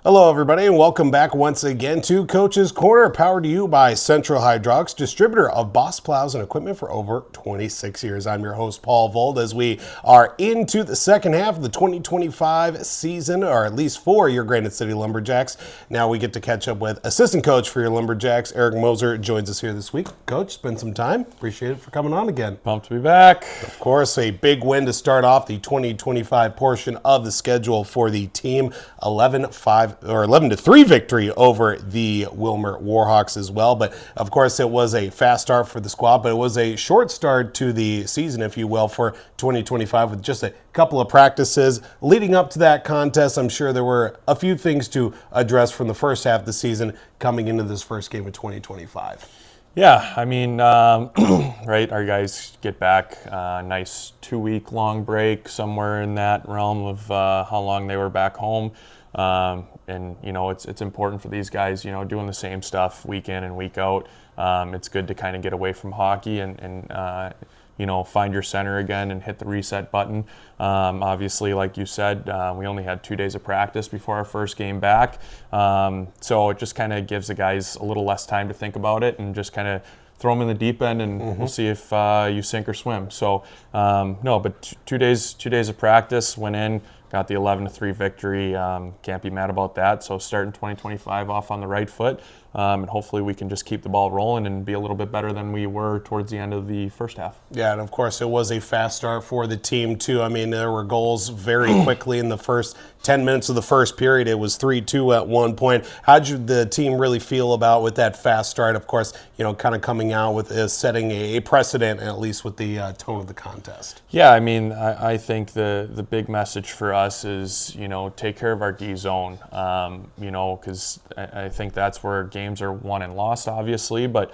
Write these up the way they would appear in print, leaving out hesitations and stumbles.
Hello, everybody, and welcome back once again to Coach's Corner, powered to you by Central Hydraulics, distributor of Boss plows and equipment for over 26 years. I'm your host, Paul Vold, as we are into the second half of the 2025 season, or at least for your Granite City Lumberjacks. Now we get to catch up with assistant coach for your Lumberjacks, Eric Moser, joins us here this week. Coach, spend some time. Appreciate it for coming on again. Pumped to be back. Of course, a big win to start off the 2025 portion of the schedule for the team. 11-3 victory over the Wilmer Warhawks as well. But of course, it was a fast start for the squad, but it was a short start to the season, if you will, for 2025 with just a couple of practices leading up to that contest. I'm sure there were a few things to address from the first half of the season coming into this first game of 2025. Yeah, I mean, right, our guys get back a nice 2-week long break, somewhere in that realm of how long they were back home. And, you know, it's important for these guys, you know, doing the same stuff week in and week out. It's good to kind of get away from hockey and you know, find your center again and hit the reset button. Obviously, like you said, we only had 2 days of practice before our first game back. So it just kind of gives the guys a little less time to think about it and just kind of throw them in the deep end and we'll see if you sink or swim. So no, but two days of practice, went in, got the 11-3 victory. Can't be mad about that. So starting 2025 off on the right foot. And hopefully we can just keep the ball rolling and be a little bit better than we were towards the end of the first half. Yeah, and of course it was a fast start for the team too. I mean, there were goals very quickly in the first 10 minutes of the first period. It was 3-2 at one point. How did the team really feel about with that fast start? Of course, you know, kind of coming out with setting a precedent, at least with the tone of the contest. Yeah, I mean, I think the big message for us is, you know, take care of our D zone, you know, because I think that's where games are won and lost, obviously, but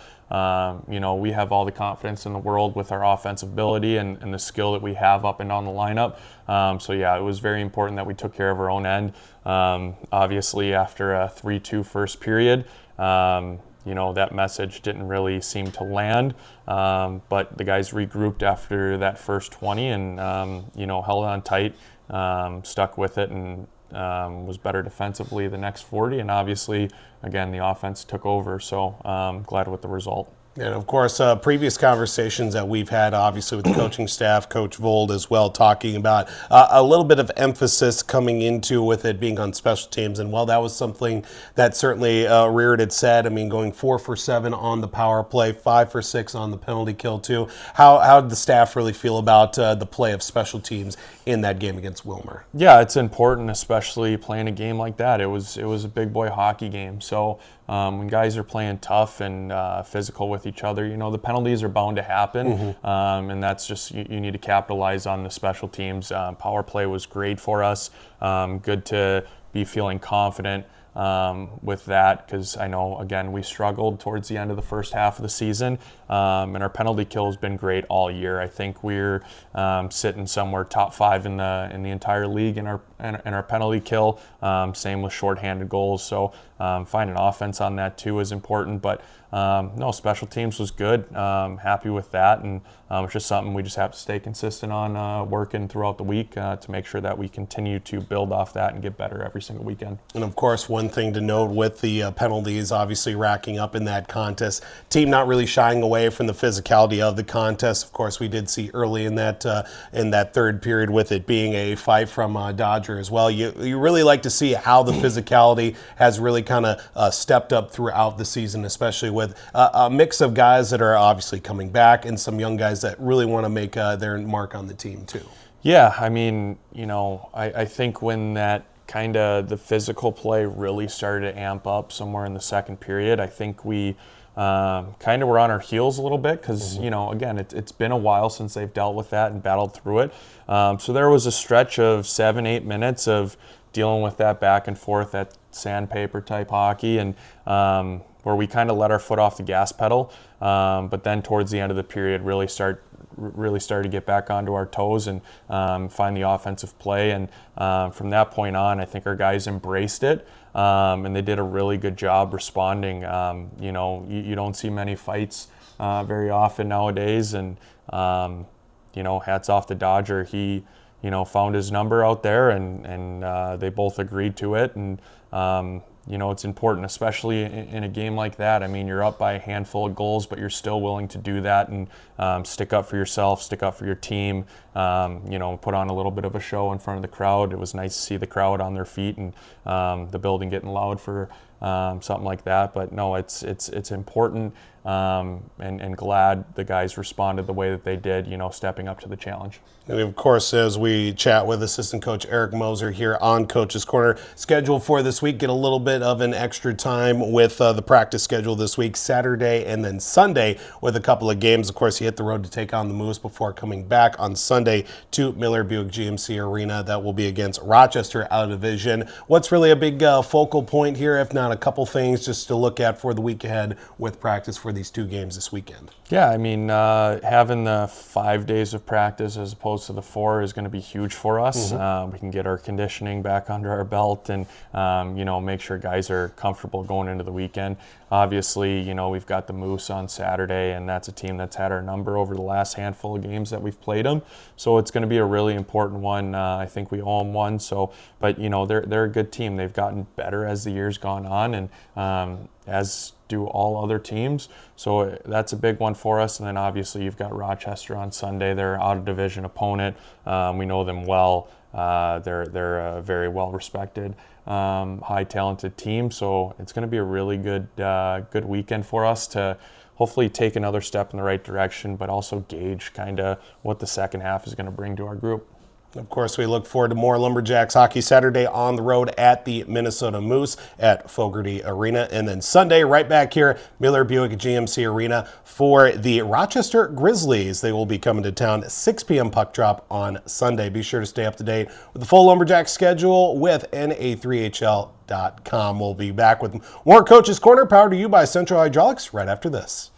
you know, we have all the confidence in the world with our offensive ability and the skill that we have up and down the lineup. So yeah, it was very important that we took care of our own end. Obviously, after a 3-2 first period, you know, that message didn't really seem to land, but the guys regrouped after that first 20 and, you know, held on tight, stuck with it, and was better defensively the next 40, and obviously, again, the offense took over, so glad with the result. And of course, previous conversations that we've had, obviously, with the coaching staff, Coach Vold as well, talking about a little bit of emphasis coming into with it being on special teams. And while that was something that certainly reared its head, I mean, going 4 for 7 on the power play, 5 for 6 on the penalty kill too. How did the staff really feel about the play of special teams in that game against Wilmer? Yeah, it's important, especially playing a game like that. It was a big boy hockey game, so when guys are playing tough and physical with each other, you know, the penalties are bound to happen, and that's just, you need to capitalize on the special teams. Power play was great for us. Good to be feeling confident with that, because I know, again, we struggled towards the end of the first half of the season, and our penalty kill has been great all year. I think we're sitting somewhere top 5 in the entire league in our penalty kill. Same with shorthanded goals. So finding offense on that too is important. But no, special teams was good. Happy with that, and it's just something we just have to stay consistent on, working throughout the week to make sure that we continue to build off that and get better every single weekend. And of course, one thing to note with the penalties obviously racking up in that contest, team not really shying away from the physicality of the contest. Of course, we did see early in that third period with it being a fight from Dodger as well. You really like to see how the physicality has really kind of stepped up throughout the season, especially with a mix of guys that are obviously coming back and some young guys that really want to make their mark on the team too. Yeah, I mean, you know, I think when that kind of the physical play really started to amp up somewhere in the second period, I think we kind of were on our heels a little bit because, you know, again, it's been a while since they've dealt with that and battled through it. So there was a stretch of 7-8 minutes of dealing with that back and forth, that sandpaper type hockey, and where we kind of let our foot off the gas pedal. But then towards the end of the period, really started to get back onto our toes and find the offensive play. And from that point on, I think our guys embraced it, and they did a really good job responding. You know, you don't see many fights very often nowadays, and you know, hats off to Dodger. He found his number out there, and they both agreed to it. And it's important, especially in a game like that. I mean, you're up by a handful of goals, but you're still willing to do that and stick up for yourself, stick up for your team, put on a little bit of a show in front of the crowd. It was nice to see the crowd on their feet and the building getting loud for something like that. But no, it's important, and glad the guys responded the way that they did, stepping up to the challenge. And of course, as we chat with assistant coach Eric Moser here on Coach's Corner, schedule for this week, get a little bit of an extra time with the practice schedule this week, Saturday and then Sunday with a couple of games. Of course, you hit the road to take on the Moose before coming back on Sunday to Miller Buick GMC Arena. That will be against Rochester out of division. What's really a big focal point here, if not a couple things just to look at for the week ahead with practice for these two games this weekend? Yeah, I mean, having the 5 days of practice as opposed to the 4 is going to be huge for us. We can get our conditioning back under our belt and, make sure guys are comfortable going into the weekend. Obviously, we've got the Moose on Saturday, and that's a team that's had our number over the last handful of games that we've played them. So it's going to be a really important one. I think we owe them one. But they're a good team. They've gotten better as the year's gone on, and as do all other teams. So that's a big one for us. And then obviously you've got Rochester on Sunday. They're an out-of-division opponent. We know them well. They're a very well-respected, high talented team. So it's going to be a really good weekend for us to hopefully take another step in the right direction, but also gauge kind of what the second half is going to bring to our group. Of course, we look forward to more Lumberjacks hockey Saturday on the road at the Minnesota Moose at Fogarty Arena. And then Sunday, right back here, Miller Buick GMC Arena for the Rochester Grizzlies. They will be coming to town 6 p.m. puck drop on Sunday. Be sure to stay up to date with the full Lumberjacks schedule with na3hl.com. We'll be back with more Coach's Corner, powered to you by Central Hydraulics, right after this.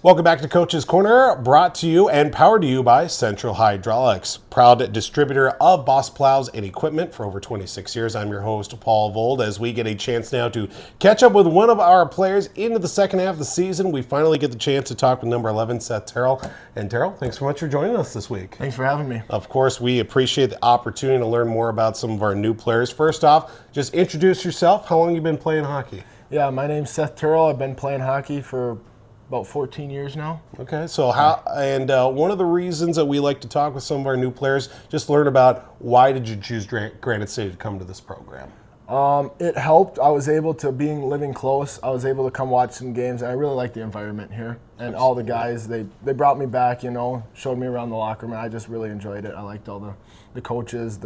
Welcome back to Coach's Corner, brought to you and powered to you by Central Hydraulics, proud distributor of Boss Plows and equipment for over 26 years. I'm your host, Paul Vold, as we get a chance now to catch up with one of our players into the second half of the season. We finally get the chance to talk with number 11, Seth Terhell. And Terhell, thanks so much for joining us this week. Thanks for having me. Of course, we appreciate the opportunity to learn more about some of our new players. First off, just introduce yourself. How long have you been playing hockey? Yeah, my name's Seth Terhell. I've been playing hockey for about 14 years now. Okay, so one of the reasons that we like to talk with some of our new players, just learn about why did you choose Granite State to come to this program? It helped. I was able to, living close, I was able to come watch some games, and I really like the environment here. And all the guys, they brought me back, showed me around the locker room. I just really enjoyed it. I liked all the coaches,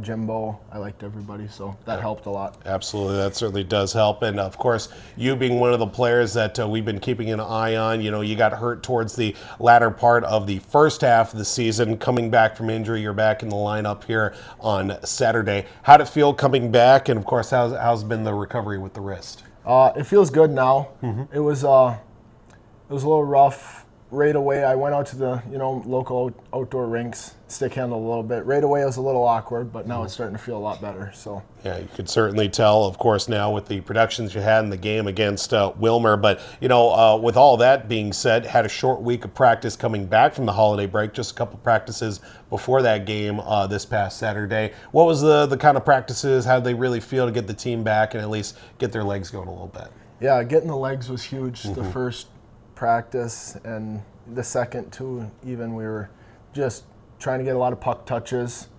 Jimbo. I liked everybody, so that helped a lot. Absolutely, that certainly does help. And of course, you being one of the players that we've been keeping an eye on, you got hurt towards the latter part of the first half of the season. Coming back from injury, you're back in the lineup here on Saturday. How'd it feel coming back? And of course, how's been the recovery with the wrist? It feels good now. Mm-hmm. It was a little rough right away. I went out to the local outdoor rinks, stick handle a little bit. Right away it was a little awkward, but now it's starting to feel a lot better. So yeah, you could certainly tell, of course, now with the productions you had in the game against Wilmer. But with all that being said, had a short week of practice coming back from the holiday break. Just a couple practices before that game this past Saturday. What was the kind of practices? How did they really feel to get the team back and at least get their legs going a little bit? Yeah, getting the legs was huge. Mm-hmm. The first practice and the second too, even we were just trying to get a lot of puck touches,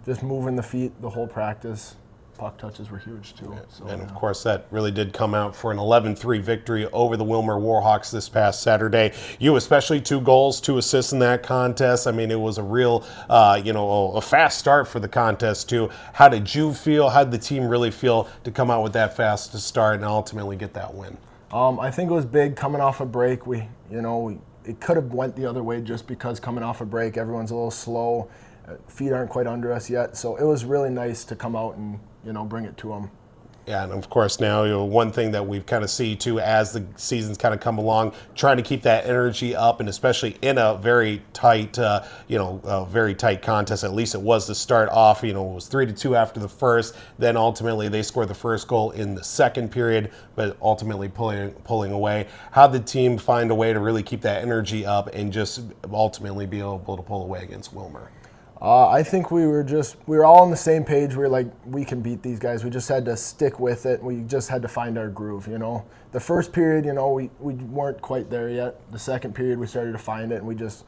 just moving the feet the whole practice. Puck touches were huge too. So, and of course that really did come out for an 11-3 victory over the Wilmer Warhawks this past Saturday. You especially 2 goals, 2 assists in that contest. I mean, it was a real, a fast start for the contest too. How did you feel? How did the team really feel to come out with that fast start and ultimately get that win? I think it was big coming off a break. It could have went the other way just because coming off a break, everyone's a little slow. Feet aren't quite under us yet, so it was really nice to come out and bring it to them. Yeah, and of course now, one thing that we've kind of see too as the seasons kind of come along, trying to keep that energy up, and especially in a very tight, very tight contest. At least it was to start off. It was 3-2 after the first. Then ultimately they scored the first goal in the second period, but ultimately pulling away. How did the team find a way to really keep that energy up and just ultimately be able to pull away against Wilmer? I think we were all on the same page. We were like, we can beat these guys. We just had to stick with it. We just had to find our groove, The first period, we weren't quite there yet. The second period, we started to find it, and we just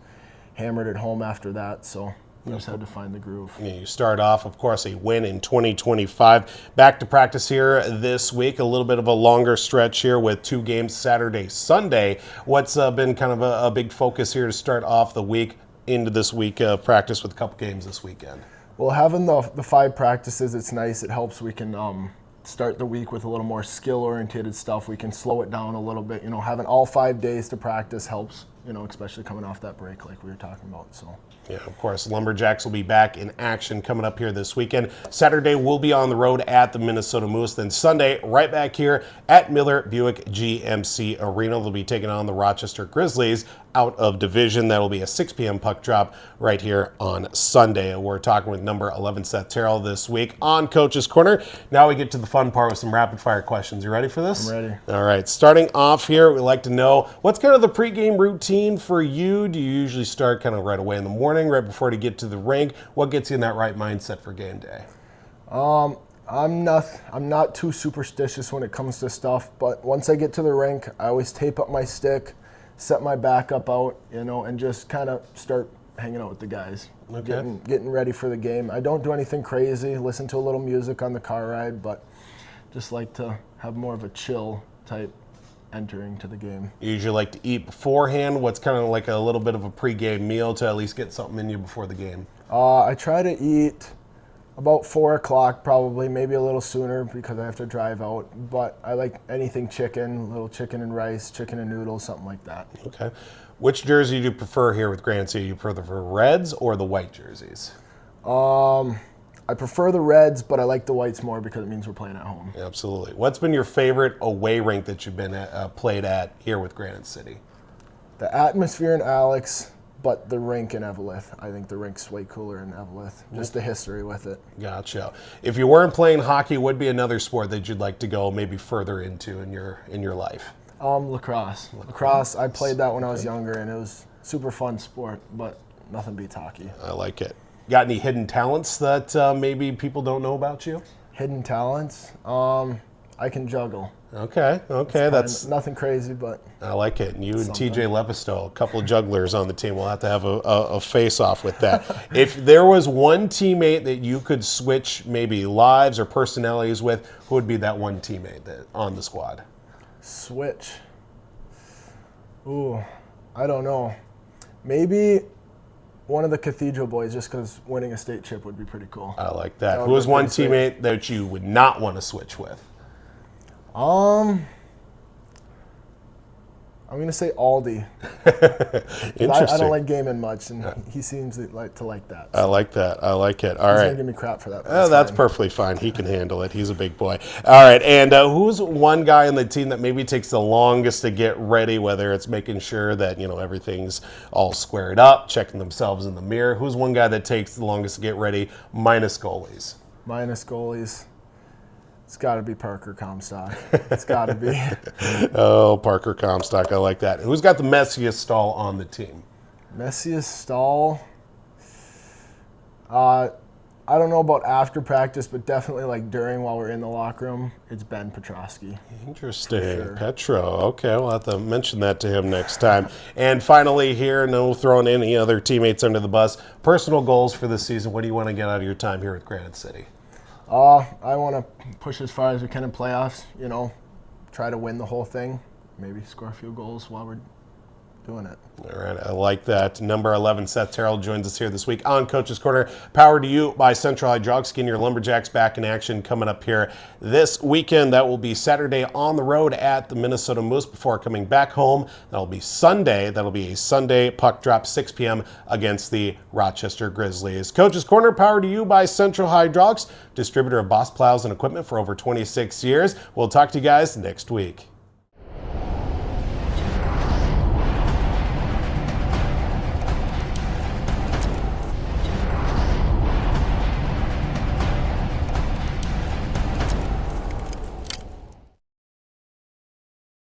hammered it home after that. So we just had to find the groove. Yeah, you start off, of course, a win in 2025. Back to practice here this week. A little bit of a longer stretch here with 2 games Saturday, Sunday. What's been kind of a big focus here to start off the week into this week of practice with a couple games this weekend? Well, having the 5 practices, it's nice. It helps. We can start the week with a little more skill-oriented stuff. We can slow it down a little bit. Having all 5 days to practice helps, especially coming off that break like we were talking about. So. Yeah, of course, Lumberjacks will be back in action coming up here this weekend. Saturday, we'll be on the road at the Minnesota Moose. Then Sunday, right back here at Miller Buick GMC Arena. They'll be taking on the Rochester Grizzlies out of division. That'll be a 6 p.m. puck drop right here on Sunday. We're talking with number 11, Seth Terhell, this week on Coach's Corner. Now we get to the fun part with some rapid-fire questions. You ready for this? I'm ready. All right, starting off here, we'd like to know, what's kind of the pregame routine for you? Do you usually start kind of right away in the morning, right before you get to the rink? What gets you in that right mindset for game day? I'm not too superstitious when it comes to stuff, but once I get to the rink, I always tape up my stick, set my back up out, and just kind of start hanging out with the guys. Okay. Getting ready for the game. I don't do anything crazy, listen to a little music on the car ride, but just like to have more of a chill type entering to the game. You usually like to eat beforehand. What's kind of like a little bit of a pregame meal to at least get something in you before the game? I try to eat about 4 o'clock probably, maybe a little sooner because I have to drive out. But I like anything chicken, little chicken and rice, chicken and noodles, something like that. Okay. Which jersey do you prefer here with Granite City? Do you prefer the reds or the white jerseys? I prefer the reds, but I like the whites more because it means we're playing at home. Absolutely. What's been your favorite away rink that you've been played at here with Granite City? The atmosphere in Alex, but the rink in Eveleth. I think the rink's way cooler in Eveleth. Just the history with it. Gotcha. If you weren't playing hockey, what would be another sport that you'd like to go maybe further into in your life? Lacrosse. Lacrosse, I played that when I was younger, and it was super fun sport, but nothing beats hockey. I like it. Got any hidden talents that maybe people don't know about you? Hidden talents? I can juggle. Okay. That's nothing crazy, but I like it. And you and something. TJ Lepisto, a couple of jugglers on the team. We'll have to have a face-off with that. If there was one teammate that you could switch maybe lives or personalities with, who would be that one teammate on the squad? Switch. Ooh, I don't know. Maybe one of the Cathedral boys, just because winning a state chip would be pretty cool. I like that. That Who would is be one pretty sweet. teammate that you would not want to switch with? I'm going to say Aldi. Interesting. I don't like gaming much, and he seems to like that. I like that. I like it. All He's right. going to give me crap for that. but Oh, that's fine. perfectly fine. He can handle it. He's a big boy. All right. And who's one guy on the team that maybe takes the longest to get ready, whether it's making sure that, everything's all squared up, checking themselves in the mirror? Who's one guy that takes the longest to get ready, minus goalies? Minus goalies. It's got to be Parker Comstock. It's got to be. Oh, Parker Comstock. I like that. Who's got the messiest stall on the team? Messiest stall. I don't know about after practice, but definitely like during while we're in the locker room, it's Ben Petrosky. Interesting. sure. Petro. Okay, we'll have to mention that to him next time. And finally here, no throwing any other teammates under the bus, personal goals for this season. What do you want to get out of your time here with Granite City? I want to push as far as we can in playoffs, try to win the whole thing, maybe score a few goals while we're doing it. All right, I like that. Number 11, Seth Terhell, joins us here this week on Coach's Corner. Powered to you by Central Hydraulics. Getting your Lumberjacks back in action coming up here this weekend. That will be Saturday on the road at the Minnesota Moose before coming back home. That'll be Sunday. That'll be a Sunday puck drop, 6 p.m. against the Rochester Grizzlies. Coach's Corner, powered to you by Central Hydraulics, distributor of Boss plows and equipment for over 26 years. We'll talk to you guys next week.